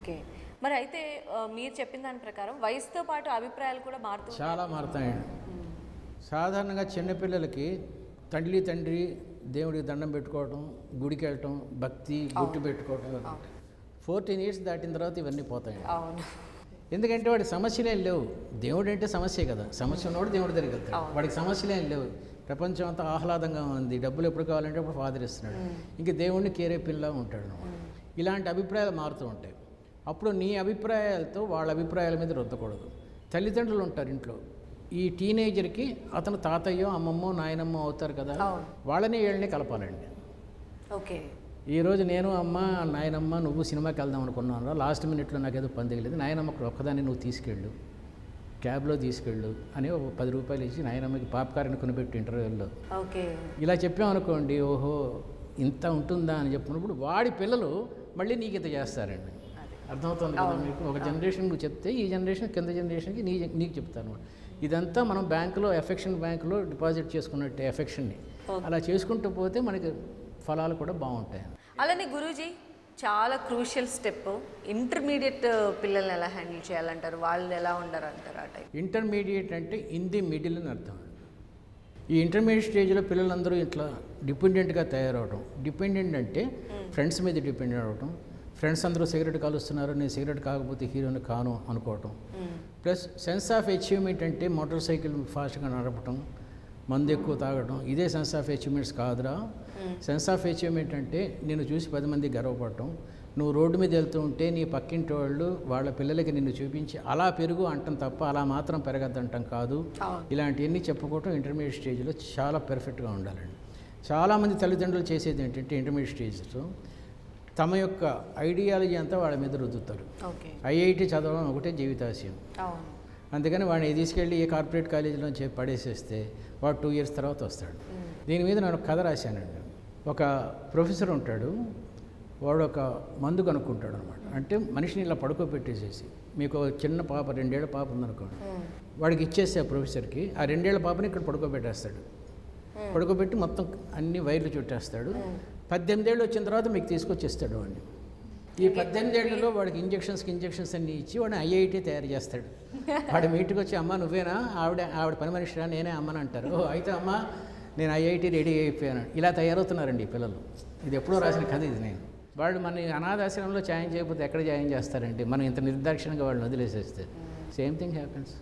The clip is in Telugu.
ఓకే. మరి అయితే మీరు చెప్పిన దాని ప్రకారం వయసుతో పాటు అభిప్రాయాలు కూడా చాలా మారుతాయండి. సాధారణంగా చిన్నపిల్లలకి తండ్రి దేవుడికి దండం పెట్టుకోవడం, గుడికి వెళ్ళటం, భక్తి గుట్టు పెట్టుకోవడం 14 years దాటిన తర్వాత ఇవన్నీ పోతాయండి. అవును. ఎందుకంటే వాడి సమస్యలేం లేవు. దేవుడు అంటే సమస్యే కదా, సమస్య ఉన్నవాడు దేవుడి దగ్గరికి వెళ్తాడు. వాడికి సమస్యలేం లేవు. ప్రపంచం అంతా ఆహ్లాదంగా ఉంది, డబ్బులు ఎప్పుడు కావాలంటే అప్పుడు ఫాదర్ ఇస్తున్నాడు, ఇంక దేవుడిని కేరే పిల్లలా ఉంటాడు. ఇలాంటి అభిప్రాయాలు మారుతూ ఉంటాయి. అప్పుడు నీ అభిప్రాయాలతో వాళ్ళ అభిప్రాయాల మీద రుద్దకూడదు. తల్లిదండ్రులు ఉంటారు ఇంట్లో, ఈ టీనేజర్కి అతను తాతయ్యో అమ్మమ్మో నాయనమ్మో అవుతారు కదా, వాళ్ళని వీళ్ళని కలపాలండి. ఓకే. ఈరోజు నేను అమ్మ నాయనమ్మ నువ్వు సినిమాకి వెళ్దాం అనుకున్నాను, లాస్ట్ మినిట్లో నాకు ఏదో పని తగిలేదు, నాయనమ్మ ఒక్కదాన్ని నువ్వు తీసుకెళ్ళు, క్యాబ్లో తీసుకెళ్ళు అని ఒక 10 రూపాయలు ఇచ్చి నాయనమ్మకి పాప్కార్న్ కొనిపెట్టి ఇంటర్వ్యూల్లో ఓకే ఇలా చెప్పామనుకోండి, ఓహో ఇంత ఉంటుందా అని చెప్పినప్పుడు వాడి పిల్లలు మళ్ళీ నీకు ఇంత చేస్తారండి. అర్థమవుతుంది కదా మీకు? ఒక జనరేషన్ నువ్వు చెప్తే ఈ జనరేషన్ కింద జనరేషన్కి నీకు చెప్తాను. ఇదంతా మనం బ్యాంకులో ఎఫెక్షన్ బ్యాంకులో డిపాజిట్ చేసుకున్నట్టే ఎఫెక్షన్ని అలా చేసుకుంటూ పోతే మనకి ఫలాలు కూడా బాగుంటాయి. అలానే గురూజీ చాలా క్రూషియల్ స్టెప్, ఇంటర్మీడియట్ పిల్లల్ని ఎలా హ్యాండిల్ చేయాలంటారు, వాళ్ళు ఎలా ఉండరు అంటారు ఆ టైం? ఇంటర్మీడియట్ అంటే ఇన్ ది మిడిల్ అని అర్థం. ఈ ఇంటర్మీడియట్ స్టేజ్లో పిల్లలందరూ ఇట్లా డిపెండెంట్గా తయారవడం. డిపెండెంట్ అంటే ఫ్రెండ్స్ మీద డిపెండెంట్ అవ్వడం, ఫ్రెండ్స్ అందరూ సిగరెట్ కాలుస్తున్నారు, నేను సిగరెట్ కాకపోతే హీరోని కాను అనుకోవటం. ప్లస్ సెన్స్ ఆఫ్ అచీవ్మెంట్ అంటే మోటార్ సైకిల్ ఫాస్ట్గా నడపటం, మందు ఎక్కువ తాగడం, ఇదే సెన్స్ ఆఫ్ అచీవ్మెంట్స్ కాదురా. సెన్స్ ఆఫ్ అచీవ్మెంట్ అంటే నేను చూసి 10 మంది గర్వపడటం, నువ్వు రోడ్డు మీద వెళ్తూ ఉంటే నీ పక్కింటి వాళ్ళు వాళ్ళ పిల్లలకి నిన్ను చూపించి అలా పెరుగు అంటాం తప్ప అలా మాత్రం పెరగద్దంటాం కాదు. ఇలాంటివన్నీ చెప్పుకోవటం ఇంటర్మీడియట్ స్టేజ్లో చాలా పెర్ఫెక్ట్గా ఉండాలండి. చాలామంది తల్లిదండ్రులు చేసేది ఏంటంటే ఇంటర్మీడియట్ స్టేజ్లో తమ యొక్క ఐడియాలజీ అంతా వాళ్ళ మీద రుద్దుతారు. ఐఐటి చదవడం ఒకటే జీవితాశయం. అందుకని వాడిని తీసుకెళ్ళి ఏ కార్పొరేట్ కాలేజీలో పడేసేస్తే వాడు 2 years తర్వాత వస్తాడు. దీని మీద నేను ఒక కథ రాశానండి. ఒక ప్రొఫెసర్ ఉంటాడు, వాడు ఒక మందు కనుక్కుంటాడు అనమాట. అంటే మనిషిని ఇలా పడుకోబెట్టేసేసి, మీకు చిన్న పాప 2 ఏళ్ల పాప ఉందనుకోండి, వాడికి ఇచ్చేస్తే ఆ ప్రొఫెసర్కి ఆ 2 ఏళ్ల పాపని ఇక్కడ పడుకోబెట్టేస్తాడు. పడుకోబెట్టి మొత్తం అన్ని వైర్లు చుట్టేస్తాడు. 18 ఏళ్ళు వచ్చిన తర్వాత మీకు తీసుకొచ్చేస్తాడు వాడిని. ఈ 18 ఏళ్లలో వాడికి ఇంజెక్షన్స్ అన్నీ ఇచ్చి వాడిని ఐఐటి తయారు చేస్తాడు. వాడి మీటికి వచ్చి అమ్మ నువ్వేనా, ఆవిడ పని మనిషిరా, నేనే అమ్మని అంటారు. ఓ అయితే అమ్మ నేను ఐఐటి రెడీ అయిపోయాను. ఇలా తయారవుతున్నారండి ఈ పిల్లలు. ఇది ఎప్పుడో రాసిన కథ ఇది. నేను వాళ్ళు మన అనాథాశ్రమంలో జాయిన్ చేయకపోతే ఎక్కడ జాయిన్ చేస్తారండి? మనం ఇంత నిర్దాక్షిణంగా వాళ్ళని వదిలేసేస్తే సేమ్ థింగ్ హ్యాపెన్స్.